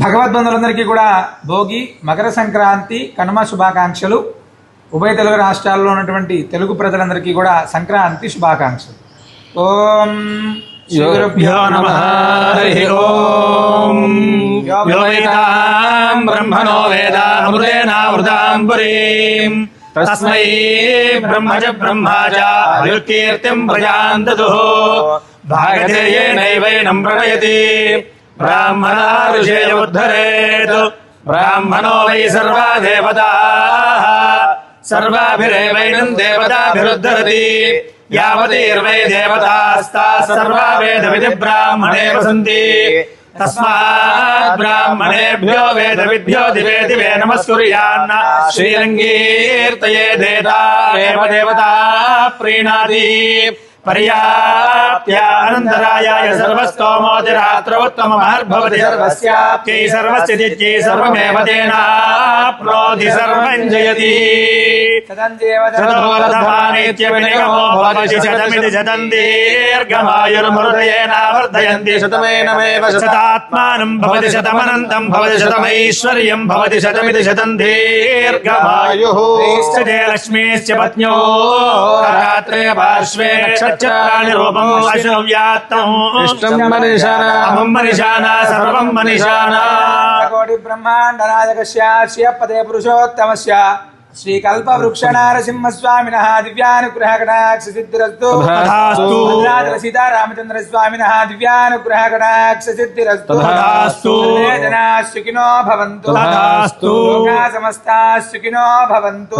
భగవద్బంధులందరికీ కూడా భోగి, మకర సంక్రాంతి, కనుమ శుభాకాంక్షలు. ఉభయ తెలుగు రాష్ట్రాల్లో ఉన్నటువంటి తెలుగు ప్రజలందరికీ కూడా సంక్రాంతి శుభాకాంక్షలు. ఓం గురుభ్యో నమః. హరి ఓం. యో వేదాం బ్రహ్మణో వేద అమృతేనావృతాం పురీం తస్మై బ్రహ్మజ బ్రహ్మాజ ఆయుర్కీర్తిం ప్రజాం దదుః భాగధేయేనైవైనం ప్రణయతి బ్రాహ్మణా ఋషేయుద్ధరేత్ బ్రాహ్మణో వై సర్వా దేవతాః సర్వాభిరేవైనం దేవతాభిరుద్ధరతి యావతీర్వై దేవతాస్తాః సర్వా వేదవిధి బ్రాహ్మణే వసంతి తస్మాత్ బ్రాహ్మణేభ్యో వేదవిభ్యో దివే దివే నమస్కుర్యాన్న శ్రీరంగీర్తయే దేవతా ఏవ దేవతా ప్రీణాతి పర్యాప్త్యానంతరాయాయ సర్వస్తోమోతిరాత్రోత్తమమహర్భవతి సర్వస్యాప్త్యై సర్వస్యతిత్యై సర్వమేవ తేనాప్నోతి సర్వం జయతి శతోరథమానేత్యభినిగమో భవతి శతమితి శతం దీర్ఘమాయుర్మృతయేనావర్ధయంతి శతమేనమేవ శతాత్మానం భవతి శతమనంతం భవతి శతమైశ్వర్యం భవతి శతమితి శతం దీర్ఘమాయుః లక్ష్మీశ్చ పత్న్యో రాత్రే పార్శ్వే నక్షత్రాణి రూపం అశవ్యాత్తం ఇష్టం మనీషానా మనీషానా సర్వం మనీషానా కోటి బ్రహ్మాండ నాయకస్య శ్రీపదే పురుషోత్తమస్య శ్రీ కల్ప వృక్ష నారసింహస్వామినః దివ్యానుగ్రహ కటాక్ష సిద్ధిరస్తు. భద్రాచల సీతారామచంద్ర స్వామినః దివ్యానుగ్రహ కటాక్ష సిద్ధిరస్తు. జనాః సుఖినో భవంతు. లోకాః సమస్తాః సుఖినో భవంతు.